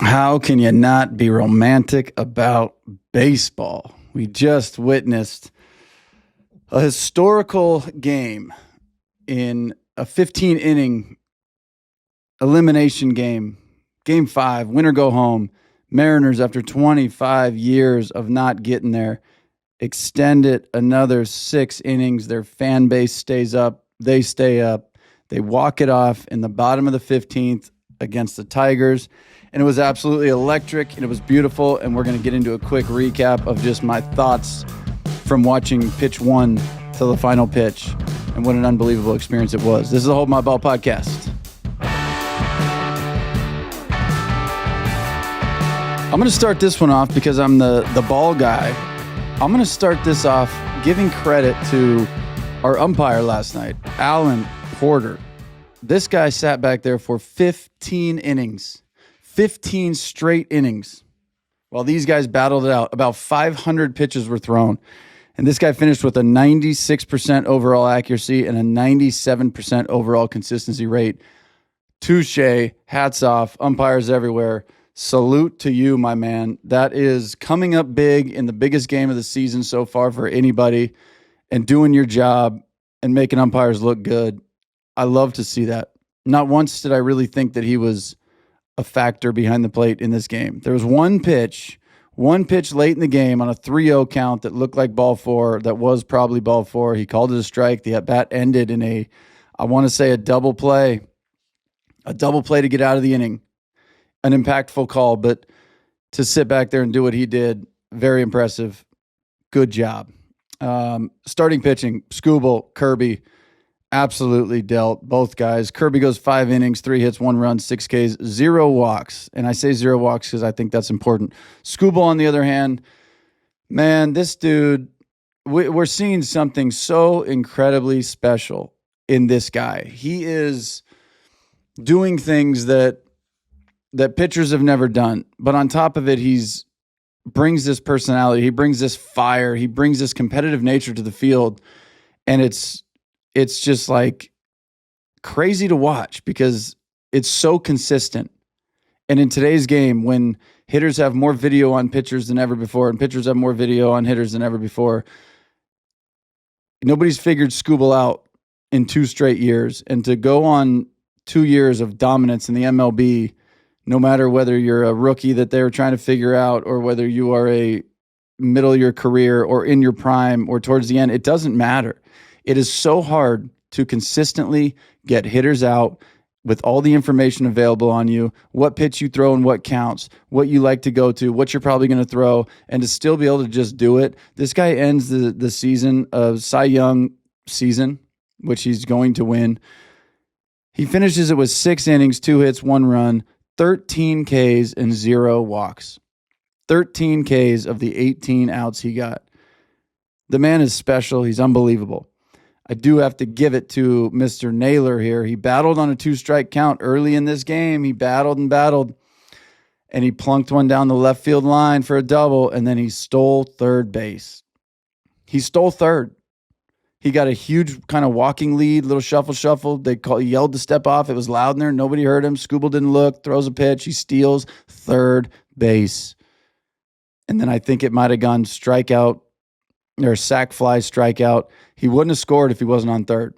How can you not be romantic about baseball? We just witnessed a historical game in a 15-inning elimination game. Game 5, winner go home. Mariners, after 25 years of not getting there, extend it another 6 innings. Their fan base stays up. They stay up. They walk it off in the bottom of the 15th against the Tigers. And it was absolutely electric, and it was beautiful, and we're going to get into a quick recap of just my thoughts from watching pitch 1 to the final pitch, and what an unbelievable experience it was. This is the Hold My Ball podcast. I'm going to start this one off because I'm the ball guy. I'm going to start this off giving credit to our umpire last night, Alan Porter. This guy sat back there for 15 innings. 15 straight innings while these guys battled it out. About 500 pitches were thrown. And this guy finished with a 96% overall accuracy and a 97% overall consistency rate. Touche, hats off, umpires everywhere. Salute to you, my man. That is coming up big in the biggest game of the season so far for anybody and doing your job and making umpires look good. I love to see that. Not once did I really think that he was a factor behind the plate in this game. There was one pitch late in the game on a 3-0 count that looked like ball 4, that was probably ball 4. He called it a strike. The at-bat ended in a double play to get out of the inning. An impactful call, but to sit back there and do what he did, very impressive. Good job. Starting pitching, Skubal, Kirby, absolutely dealt, both guys. Kirby goes 5 innings, 3 hits, 1 run, 6 Ks, 0 walks. And I say 0 walks because I think that's important. Skubal, on the other hand, man, this dude, we're seeing something so incredibly special in this guy. He is doing things that pitchers have never done. But on top of it, he's brings this personality. He brings this fire. He brings this competitive nature to the field. And it's just like crazy to watch because it's so consistent. And in today's game, when hitters have more video on pitchers than ever before, and pitchers have more video on hitters than ever before, nobody's figured Skubal out in 2 straight years. And to go on 2 years of dominance in the MLB, no matter whether you're a rookie that they're trying to figure out or whether you are a middle of your career or in your prime or towards the end, it doesn't matter. It is so hard to consistently get hitters out with all the information available on you, what pitch you throw and what counts, what you like to go to, what you're probably going to throw, and to still be able to just do it. This guy ends the season of Cy Young season, which he's going to win. He finishes it with 6 innings, 2 hits, 1 run, 13 Ks, and 0 walks. 13 Ks of the 18 outs he got. The man is special. He's unbelievable. I do have to give it to Mr. Naylor here. He battled on a 2-strike count early in this game. He battled, and he plunked one down the left field line for a double, and then he stole third base. He stole third. He got a huge kind of walking lead, little shuffle. He yelled to step off. It was loud in there. Nobody heard him. Skubal didn't look, throws a pitch. He steals third base. And then I think it might have gone strikeout or sack fly strikeout. He wouldn't have scored if he wasn't on third.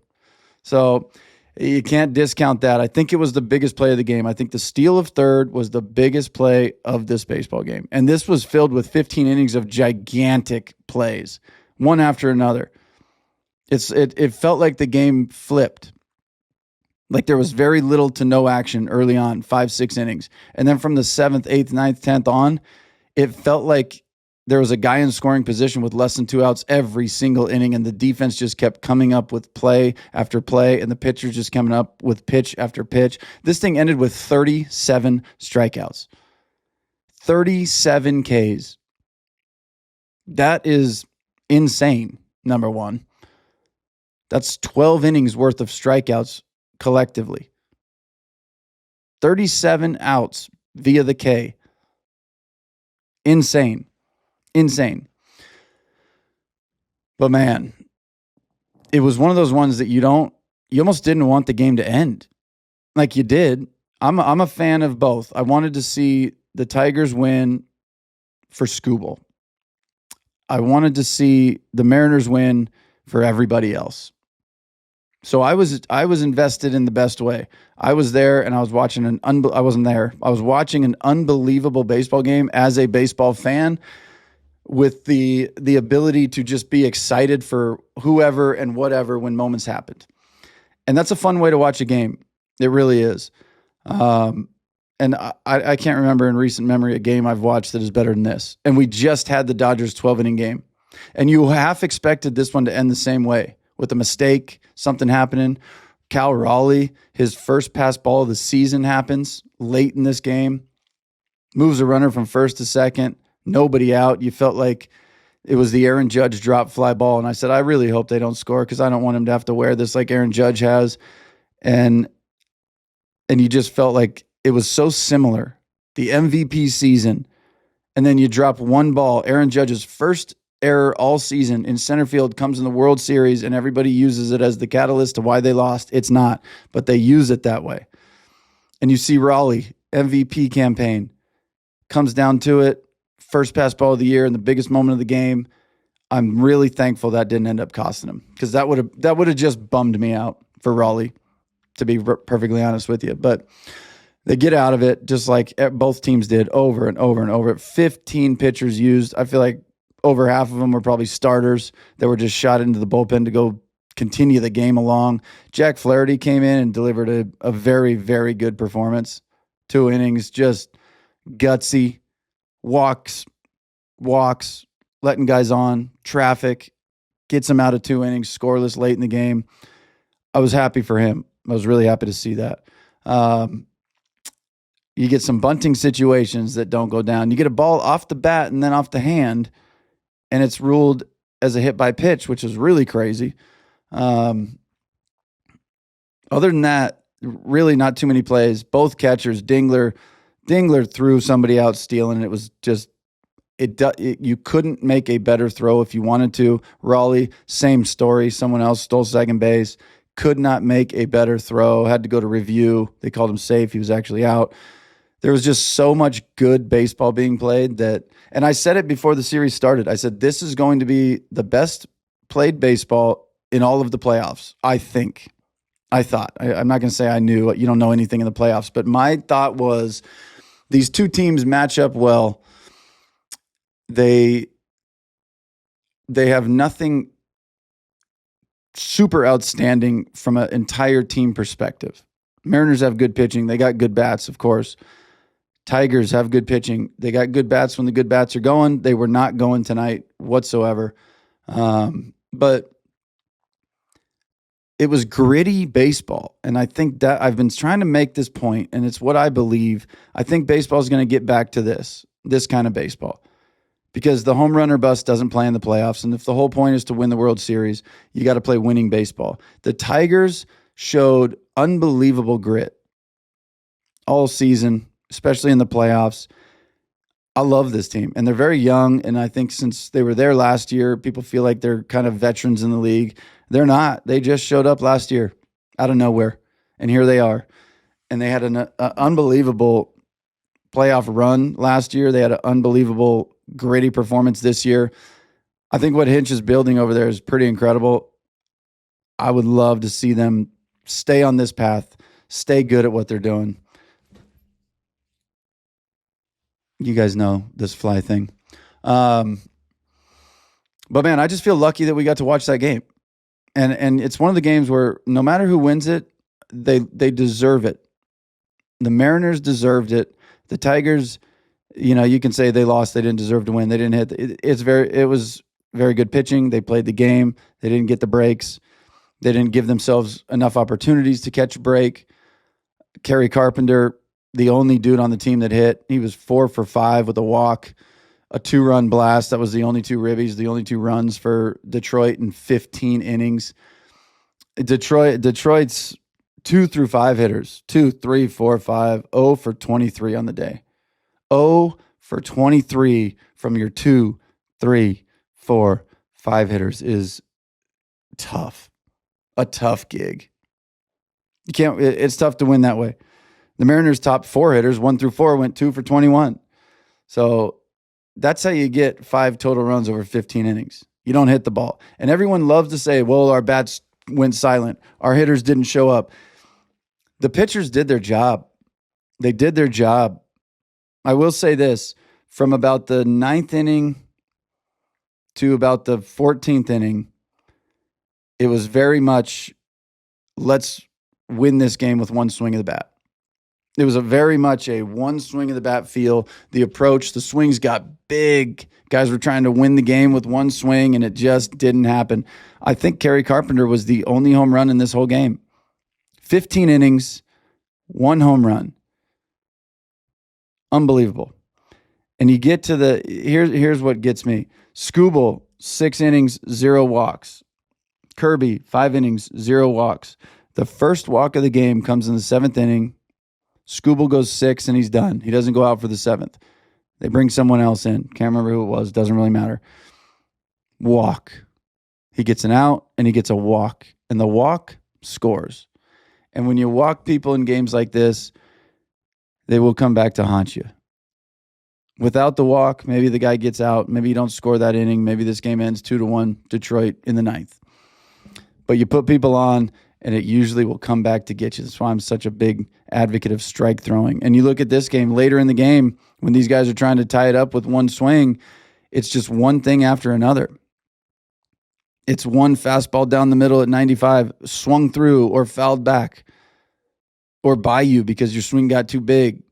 So you can't discount that. I think it was the biggest play of the game. I think the steal of third was the biggest play of this baseball game. And this was filled with 15 innings of gigantic plays, one after another. It felt like the game flipped. Like there was very little to no action early on, 5-6 innings. And then from the 7th, 8th, 9th, 10th on, it felt like there was a guy in scoring position with less than 2 outs every single inning, and the defense just kept coming up with play after play, and the pitchers just coming up with pitch after pitch. This thing ended with 37 strikeouts. 37 Ks. That is insane, number one. That's 12 innings worth of strikeouts collectively. 37 outs via the K. Insane. But man, it was one of those ones that you almost didn't want the game to end. Like you did. I'm a fan of both. I wanted to see the Tigers win for Skubal. I wanted to see the Mariners win for everybody else. So I was invested in the best way. I was there and I was watching I wasn't there. I was watching an unbelievable baseball game as a baseball fan, with the ability to just be excited for whoever and whatever when moments happened. And that's a fun way to watch a game. It really is. And I can't remember in recent memory a game I've watched that is better than this. And we just had the Dodgers 12-inning game. And you half expected this one to end the same way, with a mistake, something happening. Cal Raleigh, his first pass ball of the season happens late in this game. Moves a runner from first to second. Nobody out. You felt like it was the Aaron Judge drop fly ball. And I said, I really hope they don't score, because I don't want him to have to wear this like Aaron Judge has. And you just felt like it was so similar. The MVP season. And then you drop one ball. Aaron Judge's first error all season in center field comes in the World Series, and everybody uses it as the catalyst to why they lost. It's not, but they use it that way. And you see Raleigh, MVP campaign, comes down to it. First pass ball of the year in the biggest moment of the game. I'm really thankful that didn't end up costing him, because that would have just bummed me out for Raleigh, to be perfectly honest with you. But they get out of it just like both teams did, over and over and over. 15 pitchers used. I feel like over half of them were probably starters that were just shot into the bullpen to go continue the game along. Jack Flaherty came in and delivered a very, very good performance. 2 innings, just gutsy. Walks, letting guys on, traffic, gets him out of 2 innings, scoreless late in the game. I was happy for him. I was really happy to see that. You get some bunting situations that don't go down. You get a ball off the bat and then off the hand, and it's ruled as a hit by pitch, which is really crazy. Other than that, really not too many plays. Both catchers, Dingler threw somebody out stealing, and it was just you couldn't make a better throw if you wanted to. Raleigh, same story. Someone else stole second base. Could not make a better throw. Had to go to review. They called him safe. He was actually out. There was just so much good baseball being played and I said it before the series started. I said, this is going to be the best played baseball in all of the playoffs, I think. I thought. I'm not going to say I knew. You don't know anything in the playoffs. But my thought was, these two teams match up well. They have nothing super outstanding from an entire team perspective. Mariners have good pitching. They got good bats, of course. Tigers have good pitching. They got good bats when the good bats are going. They were not going tonight whatsoever. But it was gritty baseball. And I think that I've been trying to make this point, and it's what I believe. I think baseball is going to get back to this kind of baseball, because the home run or bust doesn't play in the playoffs. And if the whole point is to win the World Series, you got to play winning baseball. The Tigers showed unbelievable grit all season, especially in the playoffs. I love this team, and they're very young. And I think since they were there last year, people feel like they're kind of veterans in the league. They're not. They just showed up last year out of nowhere, and here they are. And they had an unbelievable playoff run last year. They had an unbelievable gritty performance this year. I think what Hinch is building over there is pretty incredible. I would love to see them stay on this path, stay good at what they're doing. You guys know this fly thing. But man, I just feel lucky that we got to watch that game. And it's one of the games where no matter who wins it, they deserve it. The Mariners deserved it. The Tigers, you can say they lost. They didn't deserve to win. They didn't hit. It was very good pitching. They played the game. They didn't get the breaks. They didn't give themselves enough opportunities to catch a break. Kerry Carpenter, the only dude on the team that hit. He was 4 for 5 with a walk, a 2-run blast. That was the only 2 ribbies, the only 2 runs for Detroit in 15 innings. Detroit's 2 through 5 hitters, 2, 3, 4, 5, 0 for 23 on the day. 0 for 23 from your 2, 3, 4, 5 hitters is tough. A tough gig. It's tough to win that way. The Mariners' top 4 hitters, 1 through 4, went 2 for 21. So that's how you get 5 total runs over 15 innings. You don't hit the ball. And everyone loves to say, well, our bats went silent. Our hitters didn't show up. The pitchers did their job. They did their job. I will say this, from about the 9th inning to about the 14th inning, it was very much, let's win this game with one swing of the bat. It was very much a one swing of the bat feel. The approach, the swings got big. Guys were trying to win the game with one swing, and it just didn't happen. I think Kerry Carpenter was the only home run in this whole game. 15 innings, 1 home run. Unbelievable. And you get to the, here's what gets me. Skubal, 6 innings, 0 walks. Kirby, 5 innings, 0 walks. The first walk of the game comes in the 7th inning. Skubal goes 6 and he's done. He doesn't go out for the 7th. They bring someone else in. Can't remember who it was. Doesn't really matter. Walk. He gets an out and he gets a walk. And the walk scores. And when you walk people in games like this, they will come back to haunt you. Without the walk, maybe the guy gets out. Maybe you don't score that inning. Maybe this game ends 2-1 Detroit in the 9th. But you put people on, and it usually will come back to get you. That's why I'm such a big advocate of strike throwing. And you look at this game, later in the game, when these guys are trying to tie it up with one swing, it's just one thing after another. It's one fastball down the middle at 95, swung through or fouled back or by you because your swing got too big.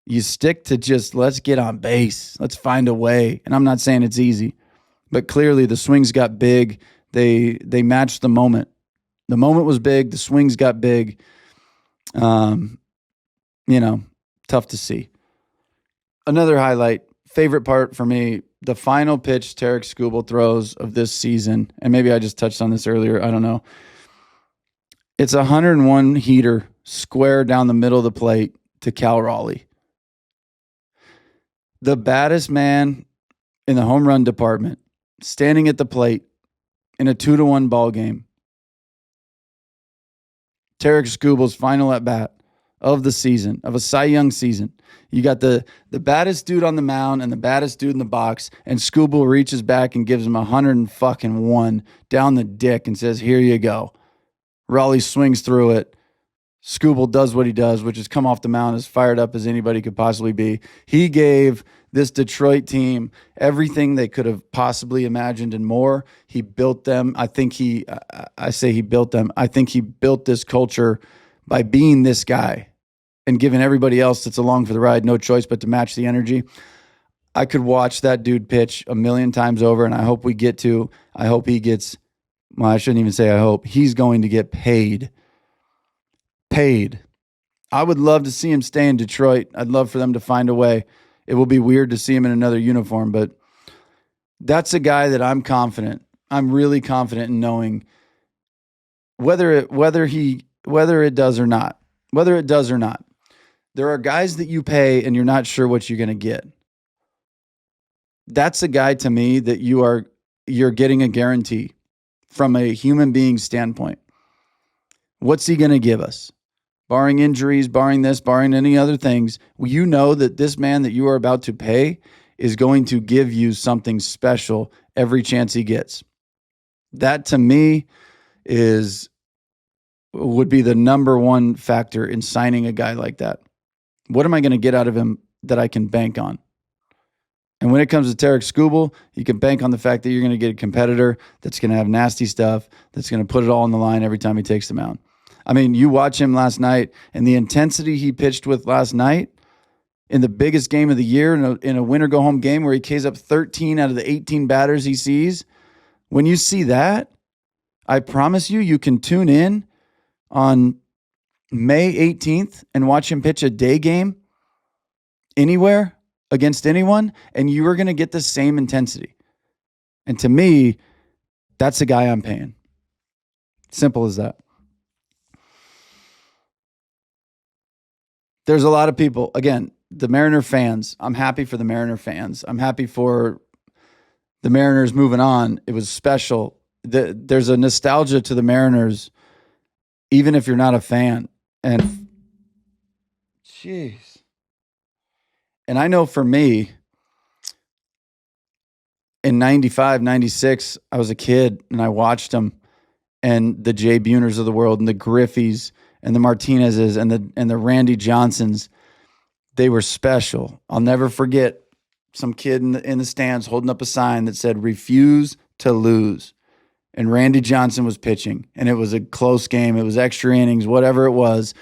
You stick to just, let's get on base. Let's find a way. And I'm not saying it's easy, but clearly the swings got big. They matched the moment. The moment was big. The swings got big. Tough to see. Another highlight, favorite part for me, the final pitch Tarik Skubal throws of this season, and maybe I just touched on this earlier, I don't know. It's a 101 heater square down the middle of the plate to Cal Raleigh. The baddest man in the home run department, standing at the plate in a 2-1 ball game. Tarik Skubal's final at bat of the season, of a Cy Young season. You got the baddest dude on the mound and the baddest dude in the box, and Skubal reaches back and gives him 101 down the dick and says, here you go. Raleigh swings through it. Skubal does what he does, which is come off the mound as fired up as anybody could possibly be. He gave this Detroit team everything they could have possibly imagined and more. He built them. I think he built them. I think he built this culture by being this guy and giving everybody else that's along for the ride no choice but to match the energy. I could watch that dude pitch a million times over, and I hope he gets, well, I shouldn't even say I hope. He's going to get paid. I would love to see him stay in Detroit. I'd love for them to find a way. It will be weird to see him in another uniform, but that's a guy that I'm confident. I'm really confident in knowing whether it does or not. There are guys that you pay and you're not sure what you're going to get. That's a guy to me that you're getting a guarantee from a human being standpoint. What's he going to give us? Barring injuries, barring this, barring any other things, you know that this man that you are about to pay is going to give you something special every chance he gets. That to me would be the number one factor in signing a guy like that. What am I going to get out of him that I can bank on? And when it comes to Tarik Skubal, you can bank on the fact that you're going to get a competitor that's going to have nasty stuff, that's going to put it all on the line every time he takes the mound. I mean, you watch him last night, and the intensity he pitched with last night in the biggest game of the year, in a winner-go-home game where he Ks up 13 out of the 18 batters he sees. When you see that, I promise you can tune in on May 18th and watch him pitch a day game anywhere against anyone, and you are going to get the same intensity. And to me, that's the guy I'm paying. Simple as that. There's a lot of people, again, the Mariner fans. I'm happy for the Mariner fans. I'm happy for the Mariners moving on. It was special. There's a nostalgia to the Mariners, even if you're not a fan. And jeez. And I know for me, in 95, 96, I was a kid and I watched them, and the Jay Buners of the world and the Griffies and the Martinezes and the Randy Johnsons. They were special. I'll never forget some kid in the stands holding up a sign that said, "Refuse to lose." And Randy Johnson was pitching, and it was a close game. It was extra innings, whatever it was.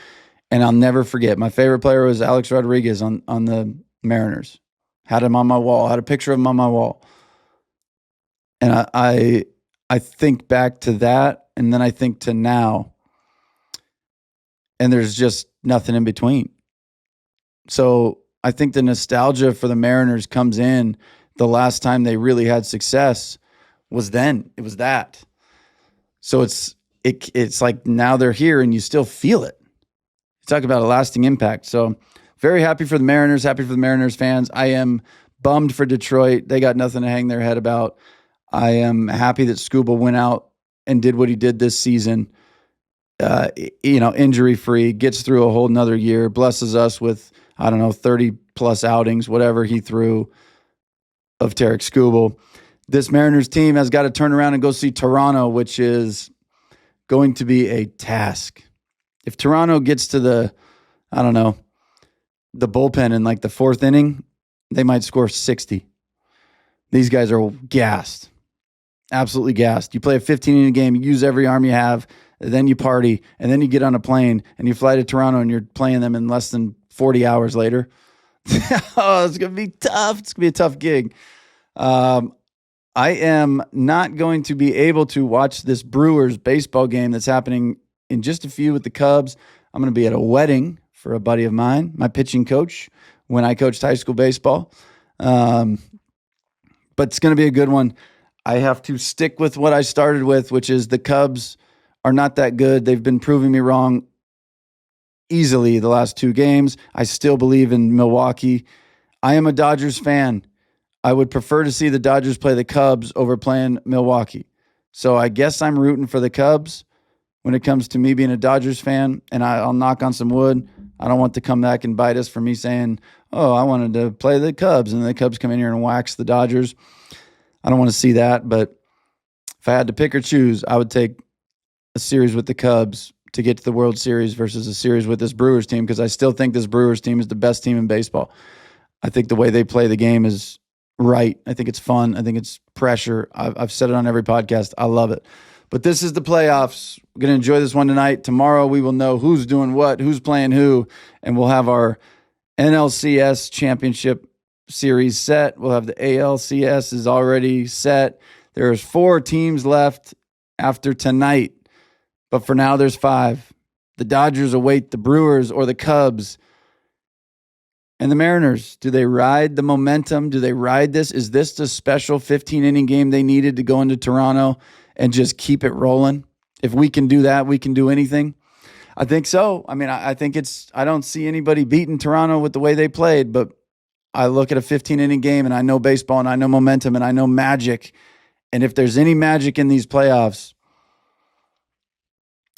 And I'll never forget. My favorite player was Alex Rodriguez on the Mariners. Had him on my wall. Had a picture of him on my wall. And I think back to that, and then I think to now, and there's just nothing in between. So I think the nostalgia for the Mariners comes in. The last time they really had success was then. It was that. So it's like now they're here and you still feel it. You talk about a lasting impact. So very happy for the Mariners, happy for the Mariners fans. I am bummed for Detroit. They got nothing to hang their head about. I am happy that Skubal went out and did what he did this season. Injury-free, gets through a whole nother year, blesses us with, 30-plus outings, whatever he threw of Tarik Skubal. This Mariners team has got to turn around and go see Toronto, which is going to be a task. If Toronto gets to the bullpen in like the fourth inning, they might score 60. These guys are gassed. Absolutely gassed. You play a 15-inning game, you use every arm you have, then you party, and then you get on a plane and you fly to Toronto and you're playing them in less than 40 hours later. Oh, it's going to be tough. It's going to be a tough gig. I am not going to be able to watch this Brewers baseball game that's happening in just a few with the Cubs. I'm going to be at a wedding for a buddy of mine, my pitching coach, when I coached high school baseball. But it's going to be a good one. I have to stick with what I started with, which is the Cubs are not that good. They've been proving me wrong easily the last two games. I still believe in Milwaukee. I am a Dodgers fan. I would prefer to see the Dodgers play the Cubs over playing Milwaukee. So I guess I'm rooting for the Cubs when it comes to me being a Dodgers fan, and I'll knock on some wood. I don't want to come back and bite us for me saying, oh, I wanted to play the Cubs, and the Cubs come in here and wax the Dodgers. I don't want to see that, but if I had to pick or choose, I would take a series with the Cubs to get to the World Series versus a series with this Brewers team, because I still think this Brewers team is the best team in baseball. I think the way they play the game is right. I think it's fun. I think it's pressure. I've said it on every podcast. I love it. But this is the playoffs. We're going to enjoy this one tonight. Tomorrow we will know who's doing what, who's playing who, and we'll have our NLCS championship series set. We'll have the ALCS is already set. There's 4 teams left after tonight. But for now, there's 5. The Dodgers await the Brewers or the Cubs. And the Mariners, do they ride the momentum? Do they ride this? Is this the special 15-inning game they needed to go into Toronto and just keep it rolling? If we can do that, we can do anything. I think so. I mean, I think I don't see anybody beating Toronto with the way they played, but I look at a 15-inning game and I know baseball and I know momentum and I know magic. And if there's any magic in these playoffs,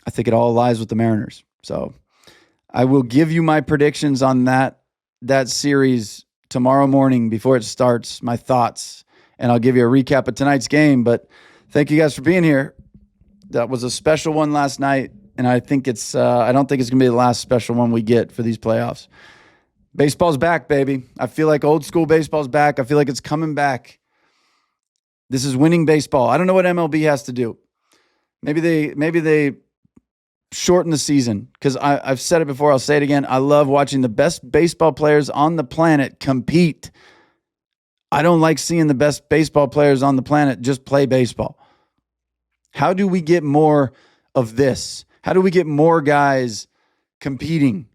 I think it all lies with the Mariners. So I will give you my predictions on that series tomorrow morning before it starts, my thoughts, and I'll give you a recap of tonight's game. But thank you guys for being here. That was a special one last night, and I think I don't think it's going to be the last special one we get for these playoffs. Baseball's back, baby. I feel like old school baseball's back. I feel like it's coming back. This is winning baseball. I don't know what MLB has to do. Maybe they shorten the season, because I've said it before. I'll say it again. I love watching the best baseball players on the planet compete. I don't like seeing the best baseball players on the planet just play baseball. How do we get more of this? How do we get more guys competing?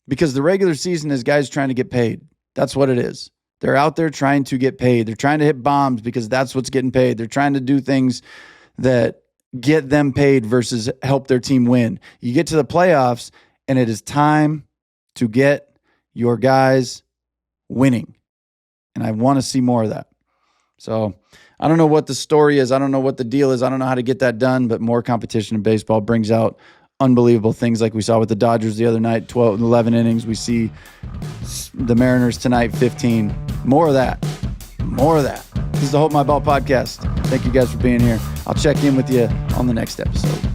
Because the regular season is guys trying to get paid. That's what it is. They're out there trying to get paid. They're trying to hit bombs because that's what's getting paid. They're trying to do things that get them paid versus help their team win. You get to the playoffs, and it is time to get your guys winning. And I want to see more of that. So I don't know what the story is. I don't know what the deal is. I don't know how to get that done, but more competition in baseball brings out unbelievable things like we saw with the Dodgers the other night, 12, 11 innings. We see the Mariners tonight, 15. More of that. More of that. This is the Hope My Ball podcast. Thank you guys for being here. I'll check in with you on the next episode.